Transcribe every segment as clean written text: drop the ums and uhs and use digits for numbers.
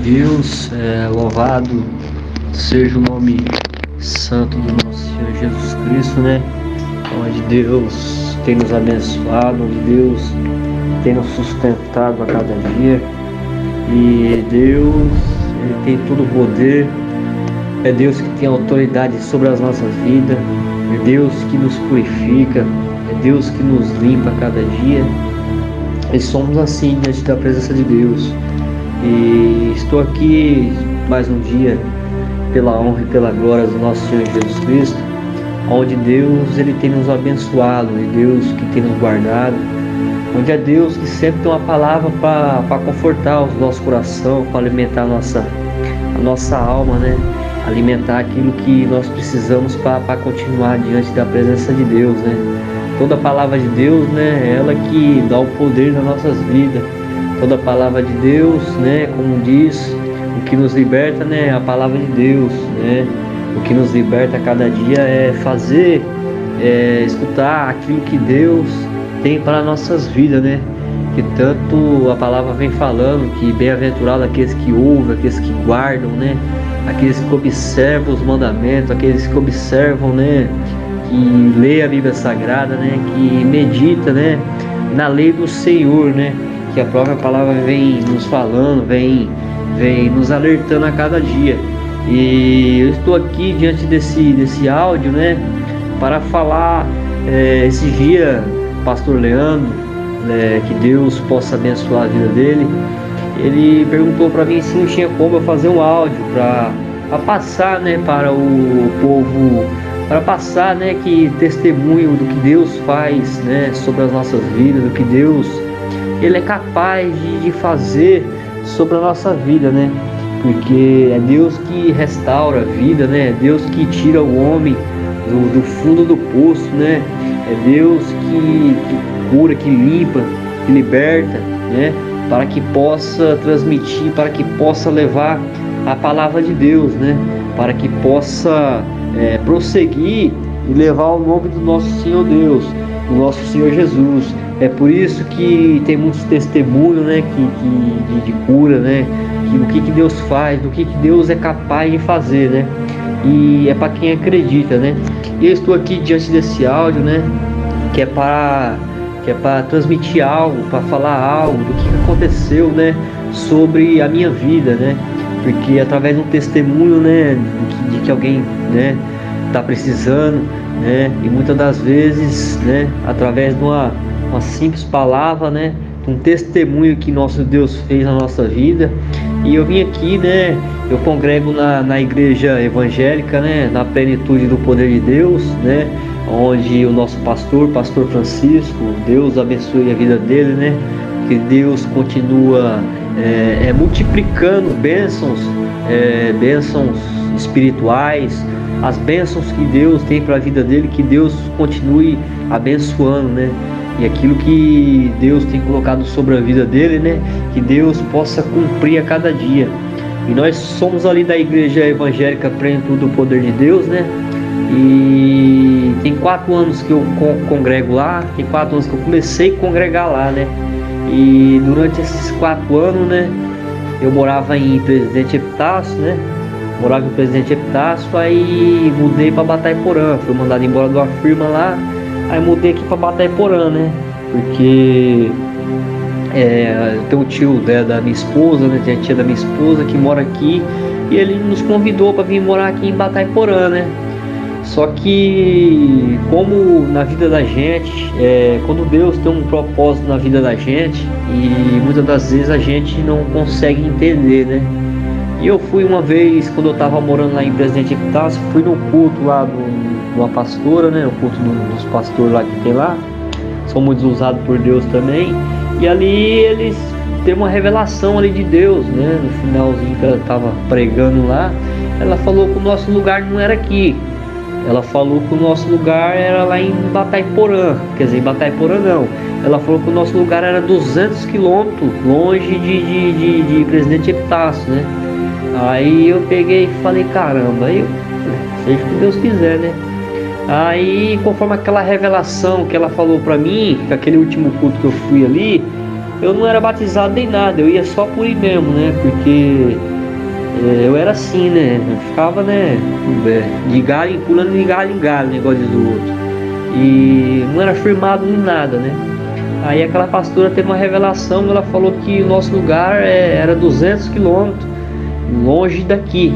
Deus, louvado seja o nome santo do nosso Senhor Jesus Cristo, né? Onde Deus tem nos abençoado, onde Deus tem nos sustentado a cada dia. E Deus, Ele tem todo o poder, é Deus que tem autoridade sobre as nossas vidas, é Deus que nos purifica, é Deus que nos limpa a cada dia. E somos assim diante da presença de Deus. E estou aqui mais um dia pela honra e pela glória do nosso Senhor Jesus Cristo, onde Deus Ele tem nos abençoado, e Deus que tem nos guardado, onde é Deus que sempre tem uma palavra para confortar o nosso coração, para alimentar a nossa alma, né? Alimentar aquilo que nós precisamos para continuar diante da presença de Deus, né? Toda a palavra de Deus, né? É ela que dá o poder nas nossas vidas. Toda a palavra de Deus, né? Como diz, o que nos liberta, né? A palavra de Deus, né? O que nos liberta a cada dia é fazer, escutar aquilo que Deus tem para nossas vidas, né? Que tanto a palavra vem falando, que bem-aventurado aqueles que ouvem, aqueles que guardam, né? Aqueles que observam os mandamentos, aqueles que observam, né? Que lê a Bíblia Sagrada, né? Que medita, né? Na lei do Senhor, né? Que a própria palavra vem nos falando, vem nos alertando a cada dia. E eu estou aqui diante desse áudio, né? Para falar esse dia, Pastor Leandro, que Deus possa abençoar a vida dele. Ele perguntou para mim se não tinha como eu fazer um áudio para passar, né? Para o povo, para passar, né, que testemunho do que Deus faz, né, sobre as nossas vidas, do que Deus Ele é capaz de fazer sobre a nossa vida, né? Porque é Deus que restaura a vida, né? É Deus que tira o homem do fundo do poço, né? É Deus que cura, que limpa, que liberta, né? Para que possa transmitir, para que possa levar a palavra de Deus, né? Para que possa prosseguir e levar o nome do nosso Senhor Deus, do nosso Senhor Jesus. É por isso que tem muitos testemunhos, né, de cura, né, o que Deus faz, do que Deus é capaz de fazer, né, e é para quem acredita, né. E eu estou aqui diante desse áudio, né, que é para transmitir algo, para falar algo do que aconteceu, né, sobre a minha vida, né, porque através de um testemunho, né, de que alguém, né, está precisando, né, e muitas das vezes, né, através de uma simples palavra, né, um testemunho que nosso Deus fez na nossa vida. E eu vim aqui, né, eu congrego na igreja evangélica, né, na plenitude do poder de Deus, né, onde o nosso pastor Francisco, Deus abençoe a vida dele, né, que Deus continua multiplicando bênçãos espirituais, as bênçãos que Deus tem para a vida dele, que Deus continue abençoando, né? E aquilo que Deus tem colocado sobre a vida dele, né? Que Deus possa cumprir a cada dia. E nós somos ali da igreja evangélica Plenitude do Poder de Deus, né? E tem 4 anos que eu congrego lá, tem 4 anos que eu comecei a congregar lá, né? E durante esses 4 anos, né? Eu morava em Presidente Epitácio, né? Morava em Presidente Epitácio, aí mudei para Batayporã, fui mandado embora de uma firma lá, aí mudei aqui para Batayporã, né? Porque tem um tio da minha esposa, né? Tem a tia da minha esposa que mora aqui, e ele nos convidou para vir morar aqui em Batayporã, né? Só que, como na vida da gente, quando Deus tem um propósito na vida da gente, e muitas das vezes a gente não consegue entender, né? E eu fui uma vez, quando eu estava morando lá em Presidente Epitácio, fui no culto lá de uma pastora, né? O culto dos pastores lá que tem lá, são muito usados por Deus também. E ali eles têm uma revelação ali de Deus, né? No finalzinho que ela estava pregando lá, ela falou que o nosso lugar não era aqui. Ela falou que o nosso lugar era lá em Batayporã, quer dizer, em Batayporã não. Ela falou que o nosso lugar era 200 quilômetros longe de Presidente Epitácio, né? Aí eu peguei e falei, caramba, seja o que Deus quiser, né? Aí, conforme aquela revelação que ela falou pra mim, aquele último culto que eu fui ali, eu não era batizado nem nada, eu ia só por ir mesmo, né? Porque eu era assim, né? Eu ficava, né? De galho, pulando de galho em galho, negócio do outro. E não era firmado em nada, né? Aí aquela pastora teve uma revelação, ela falou que o nosso lugar era 200 quilômetros longe daqui.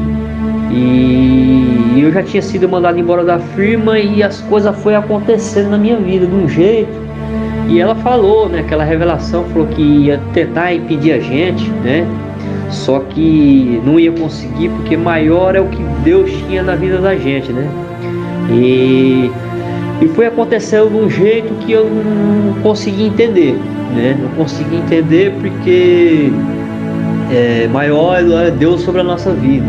E eu já tinha sido mandado embora da firma e as coisas foi acontecendo na minha vida de um jeito. E ela falou, né, aquela revelação, falou que ia tentar impedir a gente, né? Só que não ia conseguir, porque maior é o que Deus tinha na vida da gente, né? E foi acontecendo de um jeito que eu não consegui entender, né? Não consegui entender porque maior é Deus sobre a nossa vida.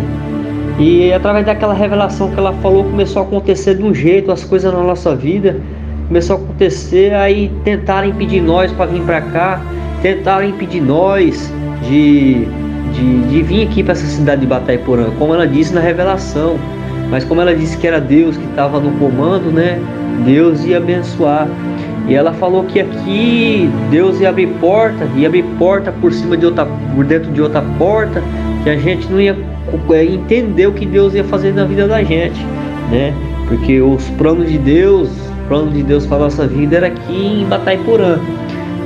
E através daquela revelação que ela falou, começou a acontecer de um jeito, as coisas na nossa vida começou a acontecer, aí tentaram impedir nós para vir para cá, tentaram impedir nós de vir aqui para essa cidade de Batayporã, como ela disse na revelação. Mas como ela disse que era Deus que estava no comando, né? Deus ia abençoar. E ela falou que aqui Deus ia abrir porta por cima de outra, por dentro de outra porta, que a gente não ia entender o que Deus ia fazer na vida da gente, né? Porque os planos de Deus para a nossa vida era aqui em Batayporã.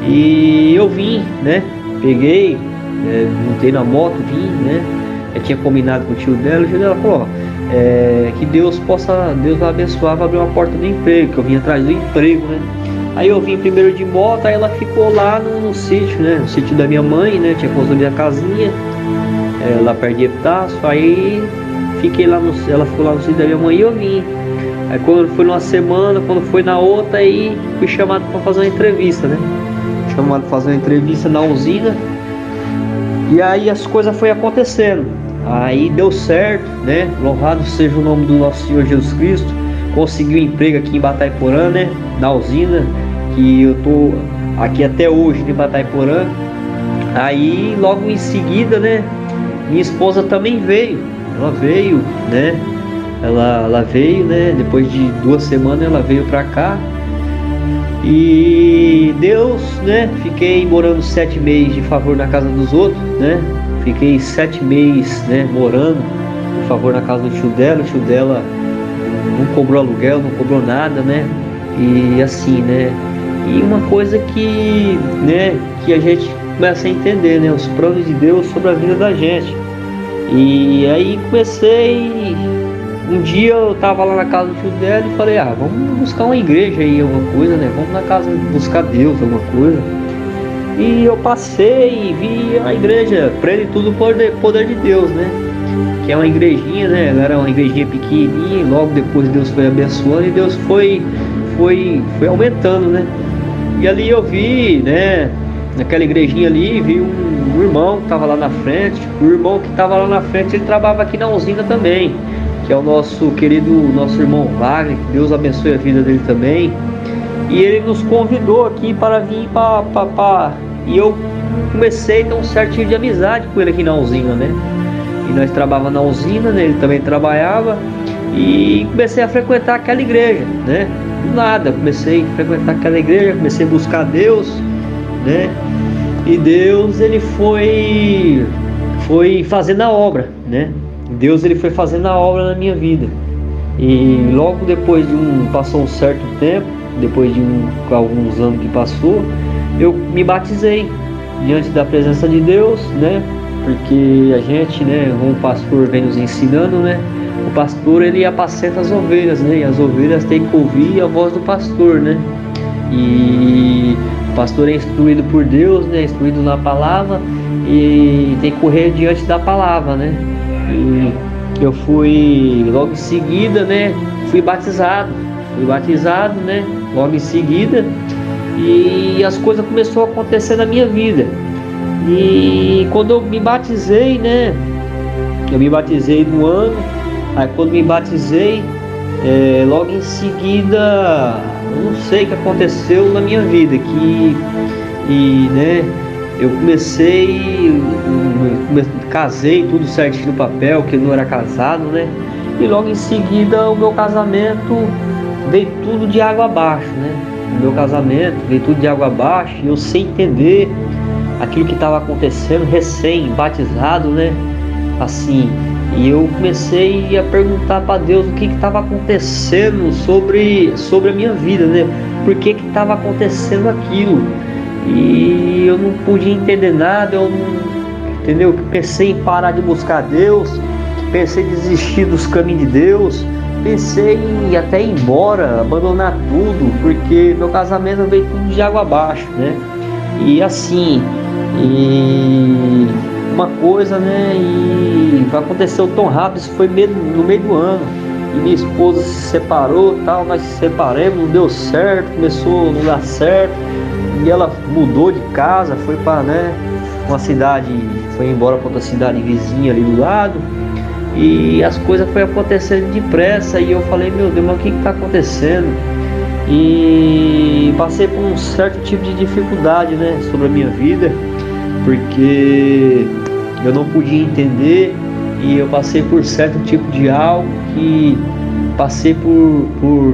E eu vim, né? Peguei, montei na moto, vim, né? Eu tinha combinado com o tio dela falou, que Deus vai abençoar, vai abrir uma porta do emprego, que eu vim atrás do emprego, né? Aí eu vim primeiro de moto, aí ela ficou lá no sítio, né? No sítio da minha mãe, né? Tinha construído a casinha, lá perto de Epitácio. Aí fiquei lá ela ficou lá no sítio da minha mãe e eu vim. Aí quando foi numa semana, quando foi na outra, aí fui chamado para fazer uma entrevista, né? Chamado para fazer uma entrevista na usina. E aí as coisas foi acontecendo. Aí deu certo, né? Louvado seja o nome do nosso Senhor Jesus Cristo. Consegui um emprego aqui em Batayporã, né? Na usina, que eu tô aqui até hoje em Batayporã. Aí logo em seguida, né? Minha esposa também veio. Ela veio, né? Ela veio, né? Depois de 2 semanas ela veio pra cá. E Deus, né? Fiquei morando 7 meses de favor na casa dos outros, né? Fiquei 7 meses, né? Morando de favor na casa do tio dela. O tio dela não cobrou aluguel, não cobrou nada, né? E assim, né? E uma coisa que, né? Que a gente começa a entender, né? Os planos de Deus sobre a vida da gente. E aí comecei. Um dia eu tava lá na casa do tio dela e falei, vamos buscar uma igreja aí, alguma coisa, né? Vamos na casa buscar Deus, alguma coisa. E eu passei e vi a igreja, Prende Tudo Poder de Deus, né? Que é uma igrejinha, né? Ela era uma igrejinha pequenininha, e logo depois Deus foi abençoando e Deus foi aumentando, né? E ali eu vi, né? Naquela igrejinha ali, vi um irmão que estava lá na frente. O irmão que estava lá na frente, ele trabalhava aqui na usina também, que é o nosso irmão Wagner, que Deus abençoe a vida dele também. E ele nos convidou aqui para vir e eu comecei a ter um certo tipo de amizade com ele aqui na usina, né? E nós trabalhávamos na usina, né? Ele também trabalhava. E comecei a frequentar aquela igreja, né? Do nada, comecei a frequentar aquela igreja, comecei a buscar Deus, né? E Deus, ele foi fazendo a obra, né? Deus, ele foi fazendo a obra na minha vida. E logo depois passou um certo tempo, depois de alguns anos que passou, eu me batizei diante da presença de Deus, né? Porque a gente, né, como o pastor vem nos ensinando, né? O pastor, ele apacenta as ovelhas, né? E as ovelhas têm que ouvir a voz do pastor, né? E o pastor é instruído por Deus, né? Instruído na palavra e tem que correr diante da palavra, né? E eu fui logo em seguida, né? Fui batizado, né? Logo em seguida, e as coisas começaram a acontecer na minha vida. E quando eu me batizei, né? Eu me batizei no ano. Aí quando me batizei, logo em seguida, eu não sei o que aconteceu na minha vida, né? Eu casei tudo certinho no papel, que eu não era casado, né? E logo em seguida o meu casamento veio tudo de água abaixo, né? O meu casamento veio tudo de água abaixo, e eu sem entender aquilo que estava acontecendo, recém-batizado, né? Assim, e eu comecei a perguntar para Deus o que estava acontecendo sobre a minha vida, né? Por que estava acontecendo aquilo? E eu não podia entender nada, entendeu? Pensei em parar de buscar Deus, pensei em desistir dos caminhos de Deus, pensei em até ir embora, abandonar tudo, porque meu casamento veio tudo de água abaixo, né? E assim, uma coisa, né? E aconteceu tão rápido, isso foi no meio do ano. E minha esposa se separou, tal, nós se separamos, não deu certo, começou a não dar certo. E ela mudou de casa, foi para, né, uma cidade, foi embora para outra cidade vizinha ali do lado. E as coisas foi acontecendo depressa e eu falei, meu Deus, mas o que está acontecendo? E passei por um certo tipo de dificuldade, né, sobre a minha vida, porque eu não podia entender e eu passei por certo tipo de algo que passei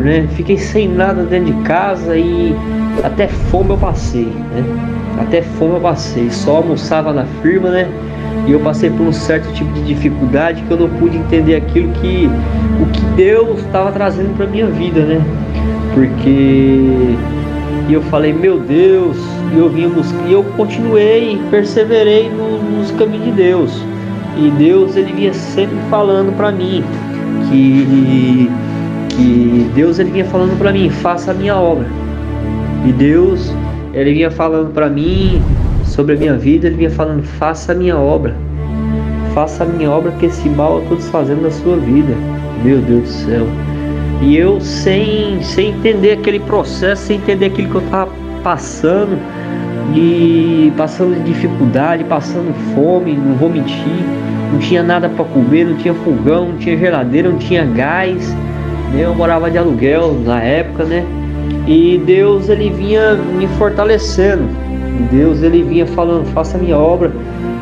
né, fiquei sem nada dentro de casa e até fome eu passei, né? Até fome eu passei, só almoçava na firma, né? E eu passei por um certo tipo de dificuldade que eu não pude entender aquilo o que Deus estava trazendo para minha vida, né? Porque eu falei, meu Deus, e eu continuei, perseverei nos caminhos de Deus. E Deus, ele vinha sempre falando para mim que Deus, ele vinha falando para mim, faça a minha obra. E Deus, ele vinha falando para mim sobre a minha vida, ele vinha falando, faça a minha obra. Faça a minha obra, que esse mal eu estou desfazendo da sua vida. Meu Deus do céu. E eu sem entender aquele processo, sem entender aquilo que eu estava passando, e passando de dificuldade, passando fome, não vou mentir, não tinha nada para comer, não tinha fogão, não tinha geladeira, não tinha gás, né? Eu morava de aluguel na época, né? E Deus, ele vinha me fortalecendo, e Deus, ele vinha falando, faça a minha obra,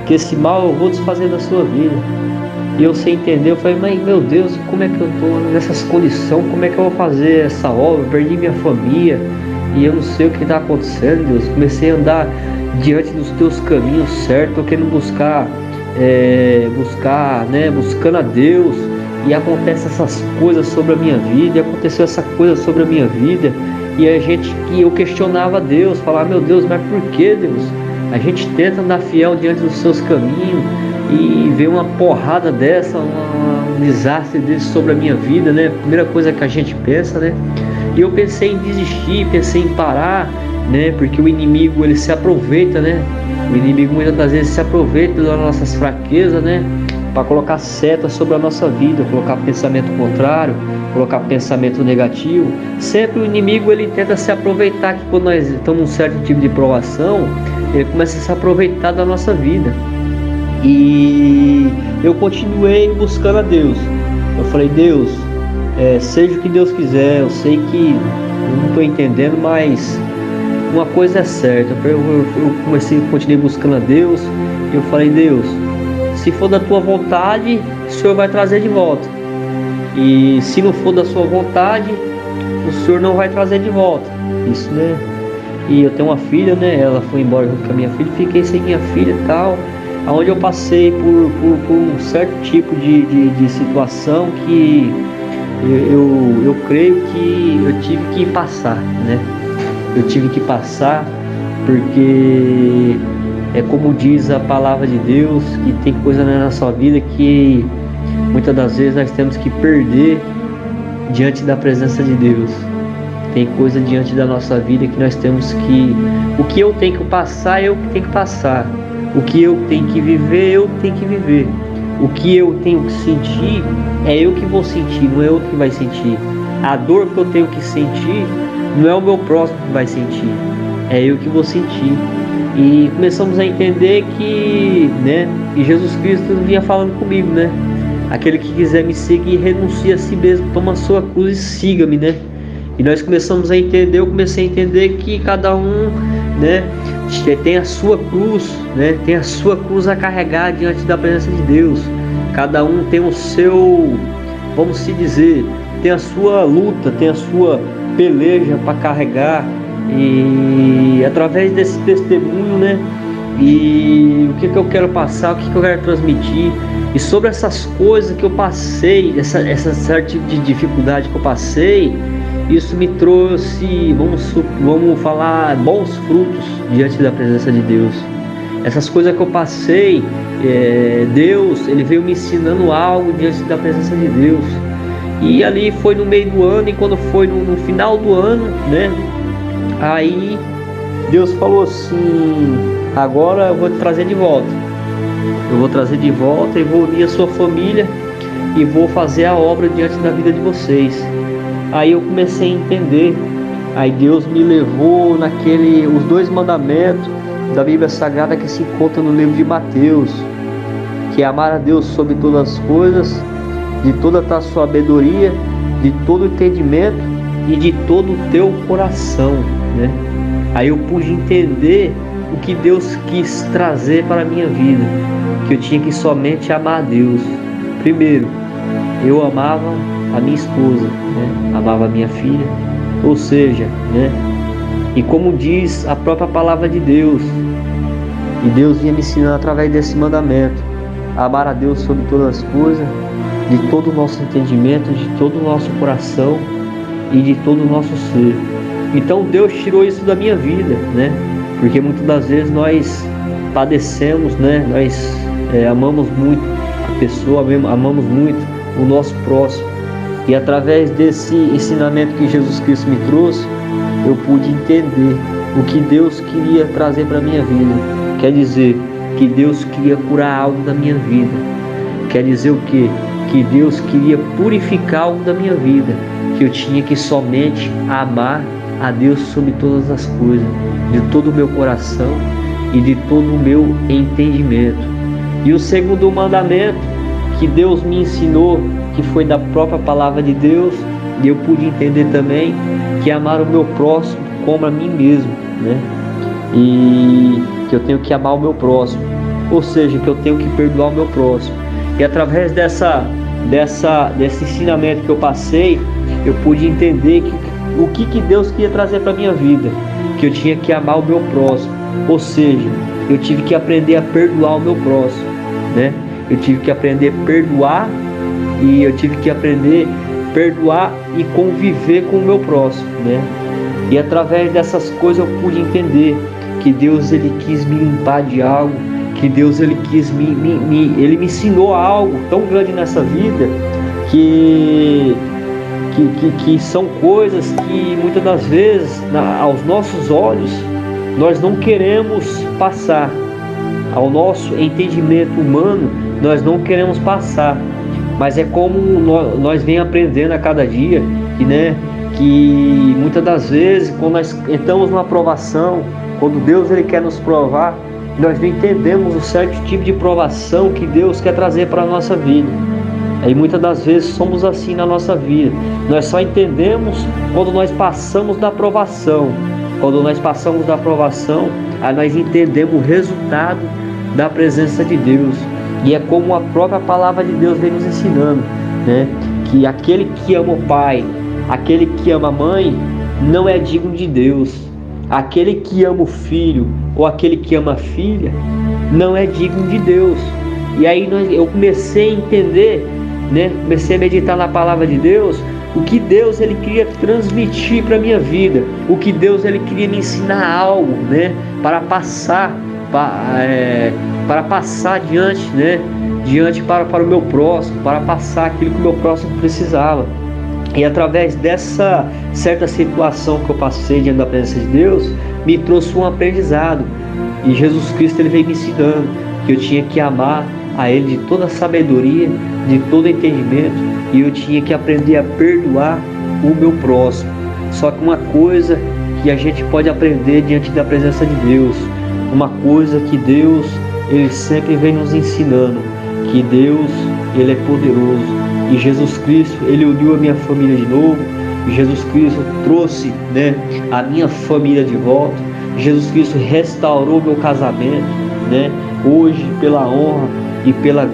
que esse mal eu vou desfazer da sua vida. E eu sem entender, eu falei, mas meu Deus, como é que eu tô nessas condições, como é que eu vou fazer essa obra? Eu perdi minha família e eu não sei o que está acontecendo, Deus. Comecei a andar diante dos teus caminhos certos, eu querendo buscar, né, buscando a Deus, e acontece essas coisas sobre a minha vida, e aconteceu essa coisa sobre a minha vida, e eu questionava Deus, falava, meu Deus, mas por que, Deus? A gente tenta andar fiel diante dos seus caminhos e ver uma porrada dessa, um desastre desse sobre a minha vida, né? Primeira coisa que a gente pensa, né? E eu pensei em desistir, pensei em parar, né? Porque o inimigo, ele se aproveita, né? O inimigo muitas das vezes se aproveita das nossas fraquezas, né? Para colocar seta sobre a nossa vida, colocar pensamento contrário, colocar pensamento negativo. Sempre o inimigo, ele tenta se aproveitar, que quando nós estamos num certo tipo de provação, ele começa a se aproveitar da nossa vida. E eu continuei buscando a Deus. Eu falei, Deus, seja o que Deus quiser, eu sei que eu não estou entendendo, mas uma coisa é certa. Eu continuei buscando a Deus. E eu falei, Deus, se for da tua vontade, o Senhor vai trazer de volta. E se não for da sua vontade, o Senhor não vai trazer de volta. Isso, né? E eu tenho uma filha, né? Ela foi embora junto com a minha filha, fiquei sem minha filha e tal. Onde eu passei por um certo tipo de situação que eu creio que eu tive que passar, né? Eu tive que passar porque é como diz a palavra de Deus, que tem coisa na nossa vida que muitas das vezes nós temos que perder diante da presença de Deus. Tem coisa diante da nossa vida que nós temos que... O que eu tenho que passar, eu que tenho que passar. O que eu tenho que viver, eu tenho que viver. O que eu tenho que sentir, é eu que vou sentir, não é outro que vai sentir. A dor que eu tenho que sentir, não é o meu próximo que vai sentir, é eu que vou sentir. E começamos a entender que, né, que Jesus Cristo vinha falando comigo, né? Aquele que quiser me seguir, renuncia a si mesmo, toma a sua cruz e siga-me, né? E nós começamos a entender, eu comecei a entender que cada um, né, tem a sua cruz, né? Tem a sua cruz a carregar diante da presença de Deus. Cada um tem o seu, vamos se dizer, tem a sua luta, tem a sua peleja para carregar. E através desse testemunho, né, e o que eu quero passar, o que eu quero transmitir. E sobre essas coisas que eu passei, essa certa tipo de dificuldade que eu passei, isso me trouxe, vamos falar, bons frutos diante da presença de Deus. Essas coisas que eu passei, Deus, Ele veio me ensinando algo diante da presença de Deus. E ali foi no meio do ano, e quando foi no final do ano, né? Aí Deus falou assim: agora eu vou te trazer de volta. Eu vou trazer de volta e vou unir a sua família e vou fazer a obra diante da vida de vocês. Aí eu comecei a entender. Aí Deus me levou os 2 mandamentos da Bíblia Sagrada que se encontram no livro de Mateus, que é amar a Deus sobre todas as coisas, de toda a tua sabedoria, de todo o entendimento e de todo o teu coração, né? Aí eu pude entender o que Deus quis trazer para a minha vida, que eu tinha que somente amar a Deus. Primeiro, eu amava a minha esposa, né? Amava a minha filha, ou seja, né? E como diz a própria palavra de Deus, e Deus vinha me ensinando através desse mandamento, amar a Deus sobre todas as coisas, de todo o nosso entendimento, de todo o nosso coração e de todo o nosso ser. Então Deus tirou isso da minha vida, né? Porque muitas das vezes nós padecemos, né? Nós amamos muito a pessoa, amamos muito o nosso próximo. E através desse ensinamento que Jesus Cristo me trouxe, eu pude entender o que Deus queria trazer para a minha vida. Quer dizer, que Deus queria curar algo da minha vida. Quer dizer o quê? Que Deus queria purificar algo da minha vida. Que eu tinha que somente amar a Deus sobre todas as coisas, de todo o meu coração e de todo o meu entendimento. E o segundo mandamento que Deus me ensinou, que foi da própria palavra de Deus, e eu pude entender também, que é amar o meu próximo como a mim mesmo, né? E que eu tenho que amar o meu próximo, ou seja, que eu tenho que perdoar o meu próximo. E através desse ensinamento que eu passei, eu pude entender o que Deus queria trazer para a minha vida, que eu tinha que amar o meu próximo, ou seja, eu tive que aprender a perdoar o meu próximo, né? Eu tive que aprender a perdoar, e eu tive que aprender a perdoar e conviver com o meu próximo, né? E através dessas coisas eu pude entender que Deus, Ele quis me limpar de algo, que Deus, Ele quis Ele me ensinou algo tão grande nessa vida, que são coisas que muitas das vezes, aos nossos olhos, nós não queremos passar. Ao nosso entendimento humano, nós não queremos passar. Mas é como nós vem aprendendo a cada dia, que muitas das vezes, quando nós entramos numa provação, quando Deus, Ele quer nos provar, nós não entendemos o certo tipo de provação que Deus quer trazer para a nossa vida. Aí muitas das vezes somos assim na nossa vida. Nós só entendemos quando nós passamos da provação. Quando nós passamos da provação, aí nós entendemos o resultado da presença de Deus. E é como a própria palavra de Deus vem nos ensinando, né? Que aquele que ama o pai, aquele que ama a mãe, não é digno de Deus. Aquele que ama o filho ou aquele que ama a filha, não é digno de Deus. E aí eu comecei a entender, né? Comecei a meditar na palavra de Deus, o que Deus, Ele queria transmitir para a minha vida, o que Deus, Ele queria me ensinar algo, né? Para passar adiante, né? Diante para o meu próximo, para passar aquilo que o meu próximo precisava. E através dessa certa situação que eu passei diante da presença de Deus, me trouxe um aprendizado. E Jesus Cristo, Ele veio me ensinando que eu tinha que amar a Ele de toda a sabedoria, de todo entendimento, e eu tinha que aprender a perdoar o meu próximo. Só que uma coisa que a gente pode aprender diante da presença de Deus, uma coisa que Deus, Ele sempre vem nos ensinando, que Deus, Ele é poderoso. E Jesus Cristo, Ele uniu a minha família de novo. Jesus Cristo trouxe, né, a minha família de volta. Jesus Cristo restaurou meu casamento, né? Hoje, pela honra e pela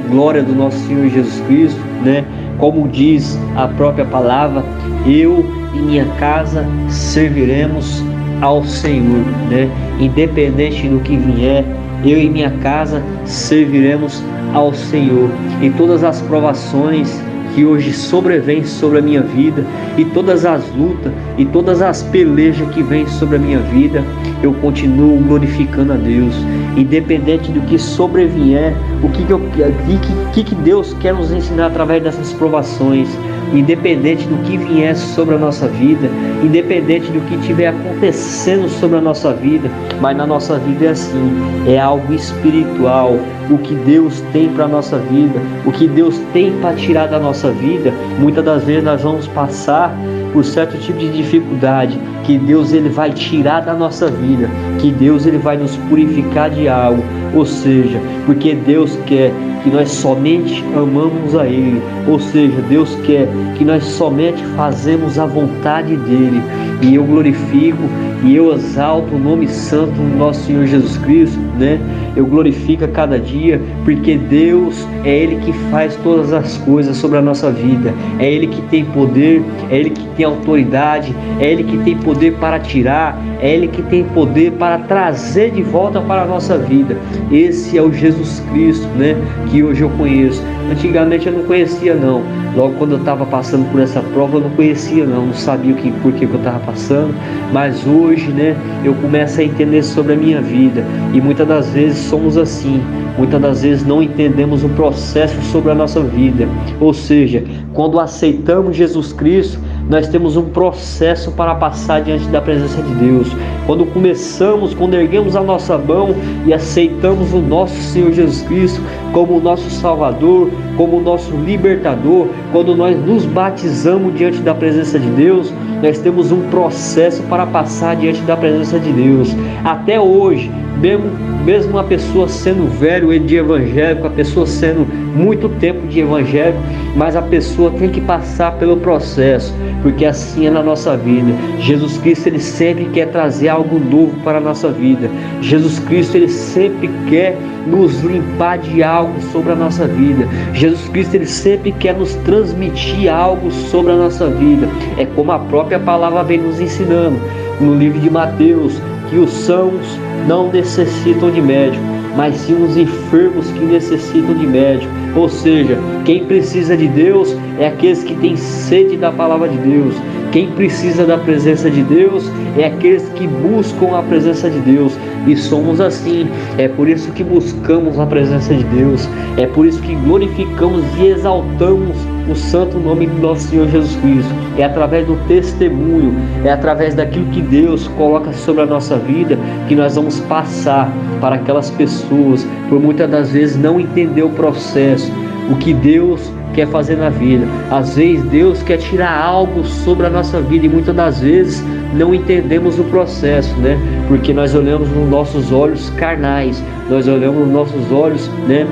glória do nosso Senhor Jesus Cristo, né? Como diz a própria palavra, eu e minha casa serviremos ao Senhor, né? Independente do que vier, eu e minha casa serviremos ao Senhor. E todas as provações que hoje sobrevêm sobre a minha vida, e todas as lutas e todas as pelejas que vêm sobre a minha vida, eu continuo glorificando a Deus. Independente do que sobrevier, o que Deus quer nos ensinar através dessas provações, independente do que vier sobre a nossa vida, independente do que estiver acontecendo sobre a nossa vida, mas na nossa vida é assim, é algo espiritual. O que Deus tem para a nossa vida, o que Deus tem para tirar da nossa vida, muitas das vezes nós vamos passar por certo tipo de dificuldade, que Deus ele vai tirar da nossa vida, que Deus ele vai nos purificar de algo, ou seja, porque Deus quer que nós somente amamos a Ele, ou seja, Deus quer que nós somente fazemos a vontade dEle, e eu glorifico e eu exalto o nome santo do nosso Senhor Jesus Cristo, né? Eu glorifico a cada dia, porque Deus é Ele que faz todas as coisas sobre a nossa vida, é Ele que tem poder, é Ele que tem autoridade, é Ele que tem poder para tirar, é Ele que tem poder para trazer de volta para a nossa vida. Esse é o Jesus Cristo, né? Que hoje eu conheço. Antigamente eu não conhecia não. Logo quando eu estava passando por essa prova eu não conhecia não sabia por que eu estava passando. Mas hoje, né, eu começo a entender sobre a minha vida. E muitas das vezes somos assim. Muitas das vezes não entendemos o processo sobre a nossa vida. Ou seja, quando aceitamos Jesus Cristo, nós temos um processo para passar diante da presença de Deus. Quando erguemos a nossa mão e aceitamos o nosso Senhor Jesus Cristo como o nosso Salvador, como o nosso Libertador, quando nós nos batizamos diante da presença de Deus, nós temos um processo para passar diante da presença de Deus. Até hoje, mesmo uma pessoa sendo velho de evangélico, a pessoa sendo muito tempo de evangélico, mas a pessoa tem que passar pelo processo, porque assim é na nossa vida. Jesus Cristo ele sempre quer trazer algo novo para a nossa vida. Jesus Cristo ele sempre quer nos limpar de algo sobre a nossa vida. Jesus Cristo ele sempre quer nos transmitir algo sobre a nossa vida. É como a própria palavra vem nos ensinando no livro de Mateus, que os sãos não necessitam de médico, mas sim os enfermos que necessitam de médico. Ou seja, quem precisa de Deus é aqueles que têm sede da palavra de Deus. Quem precisa da presença de Deus é aqueles que buscam a presença de Deus. E somos assim. É por isso que buscamos a presença de Deus. É por isso que glorificamos e exaltamos o santo nome do nosso Senhor Jesus Cristo. É através do testemunho, é através daquilo que Deus coloca sobre a nossa vida, que nós vamos passar para aquelas pessoas, por muitas das vezes não entender o processo, o que Deus quer fazer na vida. Às vezes Deus quer tirar algo sobre a nossa vida e muitas das vezes não entendemos o processo, né? Porque nós olhamos nos nossos olhos carnais, nós olhamos nos nossos olhos, né,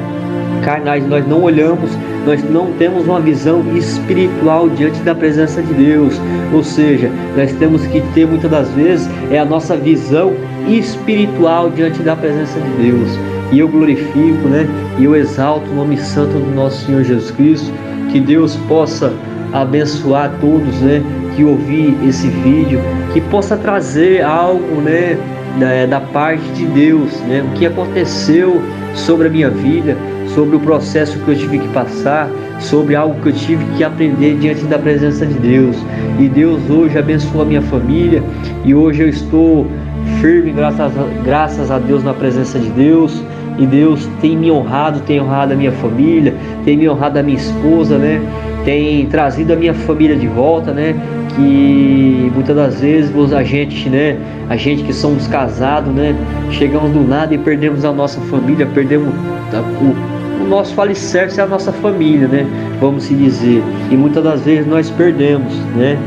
carnais, nós não olhamos, nós não temos uma visão espiritual diante da presença de Deus. Ou seja, nós temos que ter muitas das vezes a nossa visão espiritual diante da presença de Deus. E eu glorifico, né, e eu exalto o nome santo do nosso Senhor Jesus Cristo. Que Deus possa abençoar todos, né, que ouvir esse vídeo, que possa trazer algo, né, da parte de Deus, né, o que aconteceu sobre a minha vida, sobre o processo que eu tive que passar, sobre algo que eu tive que aprender diante da presença de Deus. E Deus hoje abençoa a minha família, e hoje eu estou firme, graças a Deus, na presença de Deus. E Deus tem me honrado, tem honrado a minha família, tem me honrado a minha esposa, né? Tem trazido a minha família de volta, né? Que muitas das vezes a gente que somos casados, né? Chegamos do nada e perdemos a nossa família, perdemos o nosso alicerce, é a nossa família, né? Vamos se dizer. E muitas das vezes nós perdemos, né?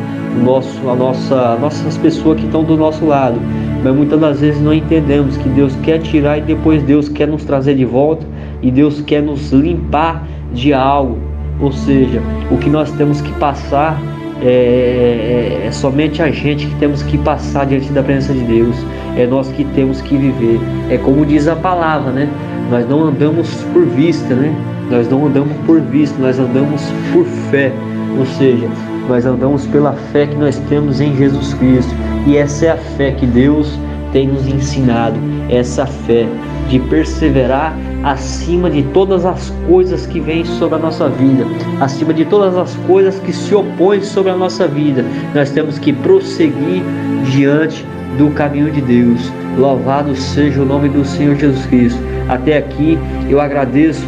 Nossas pessoas que estão do nosso lado. Mas muitas das vezes não entendemos que Deus quer tirar e depois Deus quer nos trazer de volta, e Deus quer nos limpar de algo. Ou seja, o que nós temos que passar é somente a gente que temos que passar diante da presença de Deus. É nós que temos que viver. É como diz a palavra, né? Nós não andamos por vista, né? Nós não andamos por vista, nós andamos por fé. Ou seja, nós andamos pela fé que nós temos em Jesus Cristo. E essa é a fé que Deus tem nos ensinado, essa fé de perseverar acima de todas as coisas que vêm sobre a nossa vida, acima de todas as coisas que se opõem sobre a nossa vida. Nós temos que prosseguir diante do caminho de Deus. Louvado seja o nome do Senhor Jesus Cristo. Até aqui eu agradeço,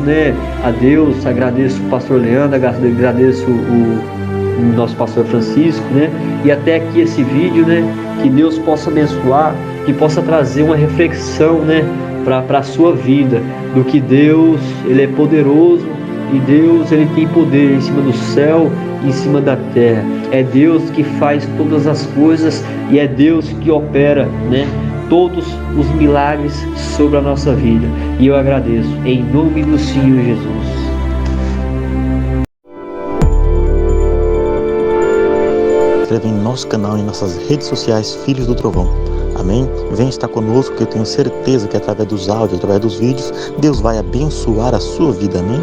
a Deus, agradeço o pastor Leandro, agradeço o nosso pastor Francisco, e até aqui esse vídeo, que Deus possa abençoar, que possa trazer uma reflexão, para a sua vida, do que Deus, Ele é poderoso, e Deus, Ele tem poder em cima do céu e em cima da terra. É Deus que faz todas as coisas, e é Deus que opera, todos os milagres sobre a nossa vida. E eu agradeço, em nome do Senhor Jesus. Inscreve em nosso canal e em nossas redes sociais Filhos do Trovão. Amém? Vem estar conosco, que eu tenho certeza que através dos áudios, através dos vídeos, Deus vai abençoar a sua vida. Amém?